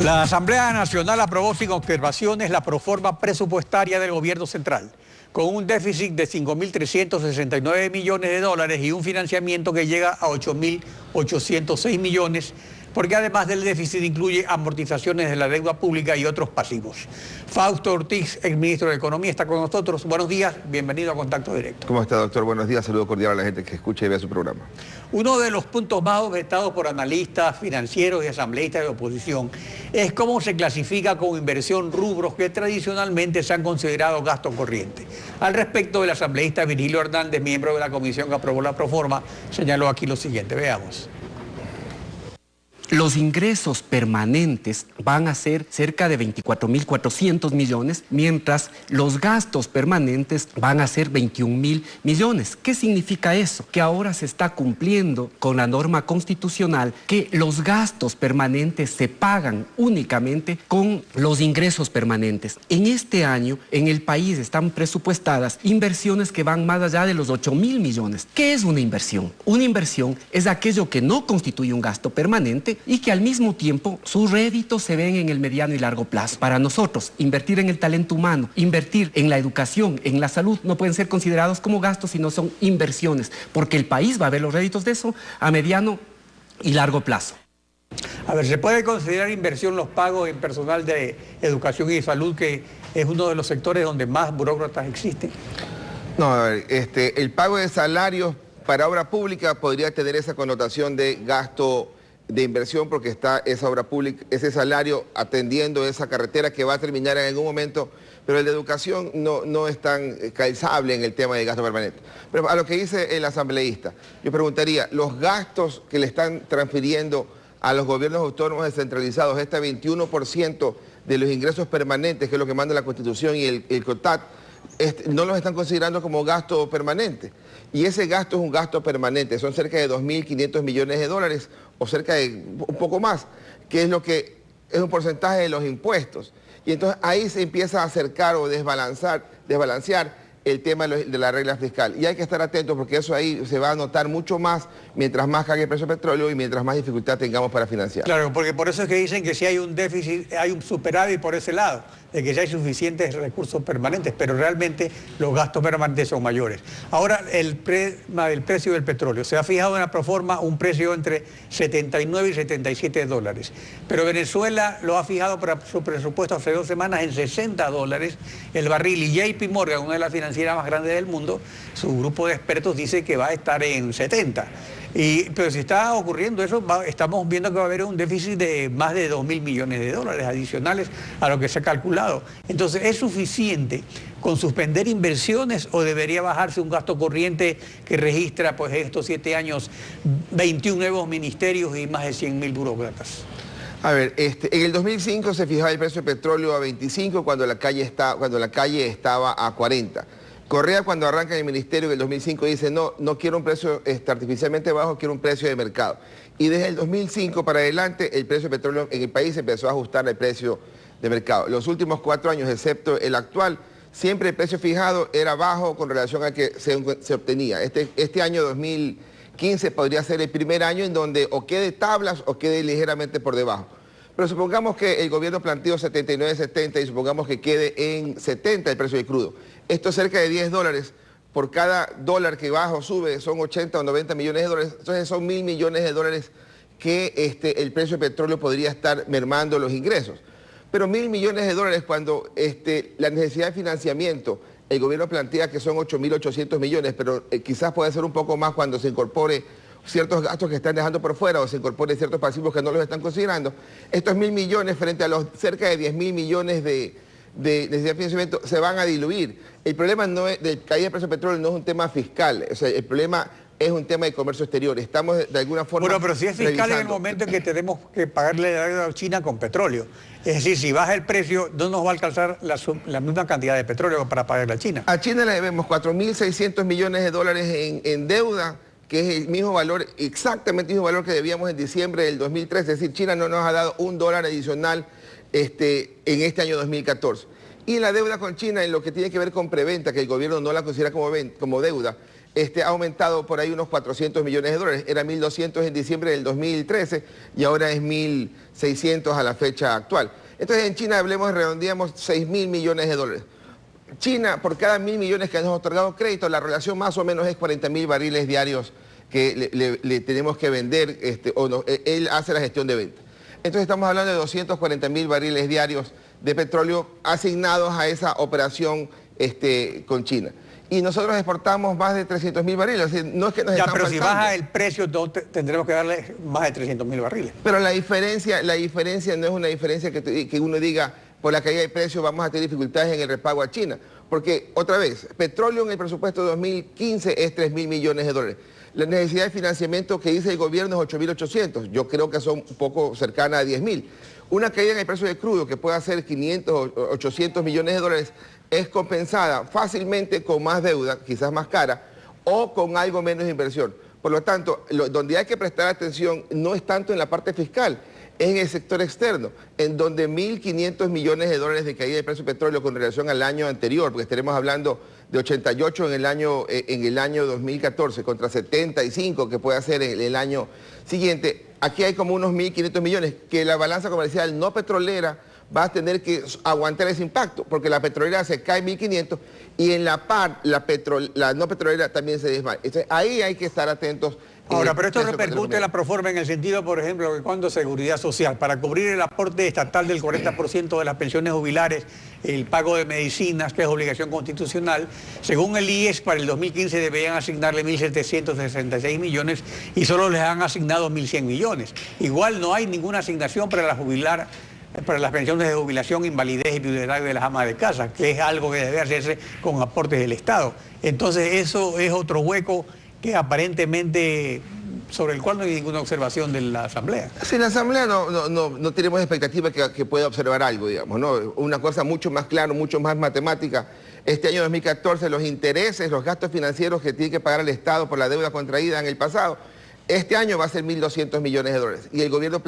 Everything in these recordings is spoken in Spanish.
La Asamblea Nacional aprobó sin observaciones la proforma presupuestaria del gobierno central, con un déficit de 5.369 millones de dólares y un financiamiento que llega a 8.806 millones, porque además del déficit incluye amortizaciones de la deuda pública y otros pasivos. Fausto Ortiz, exministro de Economía, está con nosotros. Buenos días, bienvenido a Contacto Directo. ¿Cómo está, doctor? Buenos días, saludo cordial a la gente que escucha y ve su programa. Uno de los puntos más objetados por analistas financieros y asambleístas de oposición es cómo se clasifica como inversión rubros que tradicionalmente se han considerado gasto corriente. Al respecto, el asambleísta Virgilio Hernández, miembro de la comisión que aprobó la proforma, señaló aquí lo siguiente. Veamos. Los ingresos permanentes van a ser cerca de 24.400 millones, mientras los gastos permanentes van a ser 21.000 millones. ¿Qué significa eso? Que ahora se está cumpliendo con la norma constitucional que los gastos permanentes se pagan únicamente con los ingresos permanentes. En este año, en el país están presupuestadas inversiones que van más allá de los 8.000 millones. ¿Qué es una inversión? Una inversión es aquello que no constituye un gasto permanente y que al mismo tiempo sus réditos se ven en el mediano y largo plazo. Para nosotros, invertir en el talento humano, invertir en la educación, en la salud, no pueden ser considerados como gastos, sino son inversiones, porque el país va a ver los réditos de eso a mediano y largo plazo. A ver, ¿se puede considerar inversión los pagos en personal de educación y de salud, que es uno de los sectores donde más burócratas existen? No, a ver, el pago de salarios para obra pública podría tener esa connotación de gasto de inversión, porque está esa obra pública, ese salario atendiendo esa carretera que va a terminar en algún momento, pero el de educación no es tan calzable en el tema de gasto permanente. Pero a lo que dice el asambleísta, yo preguntaría, los gastos que le están transfiriendo a los gobiernos autónomos descentralizados, este 21% de los ingresos permanentes, que es lo que manda la Constitución y el COTAT, no los están considerando como gasto permanente. Y ese gasto es un gasto permanente, son cerca de 2.500 millones de dólares o cerca de un poco más, que es lo que es un porcentaje de los impuestos. Y entonces ahí se empieza a acercar o desbalancear el tema de la regla fiscal. Y hay que estar atentos porque eso ahí se va a notar mucho más mientras más caiga el precio del petróleo y mientras más dificultad tengamos para financiar. Claro, porque por eso es que dicen que si hay un déficit, hay un superávit por ese lado, de que ya hay suficientes recursos permanentes, pero realmente los gastos permanentes son mayores. Ahora, el precio del petróleo. Se ha fijado en la proforma un precio entre 79 y 77 dólares, pero Venezuela lo ha fijado para su presupuesto hace 2 semanas en 60 dólares el barril, y JP Morgan, una de las financieras más grandes del mundo, su grupo de expertos dice que va a estar en 70. Pero si está ocurriendo eso, estamos viendo que va a haber un déficit de más de 2.000 millones de dólares adicionales a lo que se ha calculado. Entonces, ¿es suficiente con suspender inversiones o debería bajarse un gasto corriente que registra, pues, estos 7 años 21 nuevos ministerios y más de 100.000 burócratas? A ver, en el 2005 se fijaba el precio del petróleo a 25 cuando la calle estaba a 40. Correa, cuando arranca en el ministerio en el 2005, dice no quiero un precio artificialmente bajo, quiero un precio de mercado. Y desde el 2005 para adelante el precio del petróleo en el país empezó a ajustar al precio de mercado. Los últimos 4 años, excepto el actual, siempre el precio fijado era bajo con relación a que se obtenía. Este año 2015 podría ser el primer año en donde o quede tablas o quede ligeramente por debajo. Pero supongamos que el gobierno planteó 79.70 y supongamos que quede en 70 el precio del crudo. Esto es cerca de 10 dólares. Por cada dólar que baja o sube son 80 o 90 millones de dólares. Entonces son 1.000 millones de dólares que el precio del petróleo podría estar mermando los ingresos. Pero 1.000 millones de dólares cuando la necesidad de financiamiento, el gobierno plantea que son 8.800 millones, pero quizás puede ser un poco más cuando se incorpore ciertos gastos que están dejando por fuera o se incorporen ciertos pasivos que no los están considerando. Estos 1.000 millones frente a los cerca de 10.000 millones de necesidad de financiamiento se van a diluir. El problema de caída del precio del petróleo no es un tema fiscal, o sea, el problema es un tema de comercio exterior. Estamos de alguna forma Bueno, pero si es fiscal en el momento en que tenemos que pagarle la deuda a China con petróleo. Es decir, si baja el precio, no nos va a alcanzar la misma cantidad de petróleo para pagarle a China. A China le debemos 4.600 millones de dólares en deuda, que es el mismo valor, exactamente el mismo valor que debíamos en diciembre del 2013. Es decir, China no nos ha dado $1 adicional en este año 2014. Y la deuda con China, en lo que tiene que ver con preventa, que el gobierno no la considera como deuda, ha aumentado por ahí unos 400 millones de dólares. Era 1.200 en diciembre del 2013 y ahora es 1.600 a la fecha actual. Entonces en China, redondeamos 6.000 millones de dólares. China, por cada 1.000 millones que nos ha otorgado crédito, la relación más o menos es 40.000 barriles diarios que le tenemos que vender, él hace la gestión de venta. Entonces estamos hablando de 240.000 barriles diarios de petróleo asignados a esa operación con China. Y nosotros exportamos más de 300.000 barriles. Es decir, no es que nos están pero faltando. Si baja el precio, tendremos que darle más de 300.000 barriles. Pero la diferencia no es una diferencia que uno diga, por la caída de precio vamos a tener dificultades en el repago a China. Porque, otra vez, petróleo en el presupuesto de 2015 es 3.000 millones de dólares. La necesidad de financiamiento que dice el gobierno es 8.800. Yo creo que son un poco cercana a 10.000. Una caída en el precio del crudo que pueda ser 500 o 800 millones de dólares es compensada fácilmente con más deuda, quizás más cara, o con algo menos inversión. Por lo tanto, donde hay que prestar atención no es tanto en la parte fiscal, es en el sector externo, en donde 1.500 millones de dólares de caída del precio del petróleo con relación al año anterior, porque estaremos hablando de 88 en el año 2014 contra 75 que puede hacer en el año siguiente. Aquí hay como unos 1.500 millones que la balanza comercial no petrolera va a tener que aguantar ese impacto, porque la petrolera se cae 1.500 y en la par la no petrolera también se desmaya. Entonces ahí hay que estar atentos. Ahora, pero esto repercute en la Proforma en el sentido, por ejemplo, que cuando Seguridad Social, para cubrir el aporte estatal del 40% de las pensiones jubilares, el pago de medicinas, que es obligación constitucional, según el IES, para el 2015 debían asignarle 1.766 millones y solo les han asignado 1.100 millones. Igual no hay ninguna asignación para las pensiones de jubilación, invalidez y viudedad de las amas de casa, que es algo que debe hacerse con aportes del Estado. Entonces eso es otro hueco que aparentemente sobre el cual no hay ninguna observación de la Asamblea. Sí, la Asamblea no tenemos expectativa que pueda observar algo, digamos, ¿no? Una cosa mucho más clara, mucho más matemática. Este año 2014, los intereses, los gastos financieros que tiene que pagar el Estado por la deuda contraída en el pasado, este año va a ser 1.200 millones de dólares. Y el gobierno,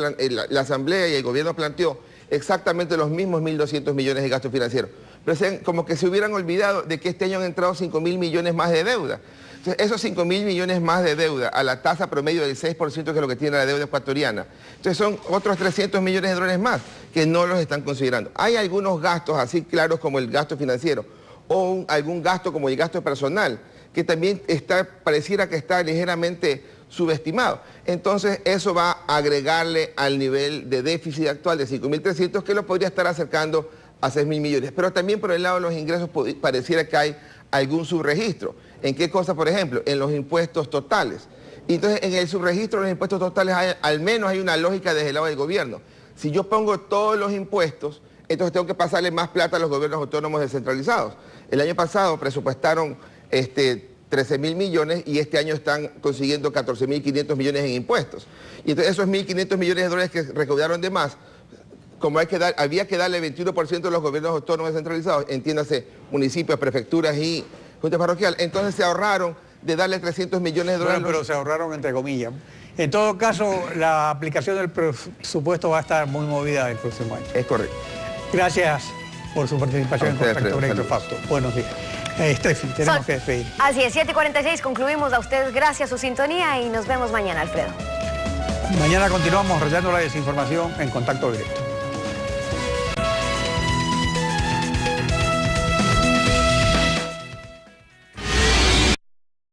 la Asamblea y el gobierno planteó exactamente los mismos 1.200 millones de gastos financieros. Pero como que se hubieran olvidado de que este año han entrado 5.000 millones más de deuda. Entonces, esos 5.000 millones más de deuda a la tasa promedio del 6%, que es lo que tiene la deuda ecuatoriana, entonces son otros 300 millones de dólares más que no los están considerando. Hay algunos gastos así claros como el gasto financiero o algún gasto como el gasto personal que también pareciera que está ligeramente subestimado. Entonces eso va a agregarle al nivel de déficit actual de 5.300 que lo podría estar acercando a 6.000 millones. Pero también por el lado de los ingresos pareciera que hay algún subregistro. ¿En qué cosa, por ejemplo? En los impuestos totales. Y entonces en el subregistro de los impuestos totales al menos hay una lógica desde el lado del gobierno. Si yo pongo todos los impuestos, entonces tengo que pasarle más plata a los gobiernos autónomos descentralizados. El año pasado presupuestaron 13.000 millones y este año están consiguiendo 14.500 millones en impuestos. Y entonces esos 1.500 millones de dólares que recaudaron de más, como había que darle 21% a los gobiernos autónomos descentralizados, entiéndase, municipios, prefecturas y juntas parroquiales, entonces se ahorraron de darle 300 millones de dólares. Bueno, pero se ahorraron entre comillas. En todo caso, la aplicación del presupuesto va a estar muy movida el próximo año. Es correcto. Gracias por su participación en Contacto Directo Facto. Buenos días. Steffi, tenemos que despedir. Así es, 7:46, concluimos. A ustedes gracias su sintonía y nos vemos mañana, Alfredo. Mañana continuamos rayando la desinformación en Contacto Directo.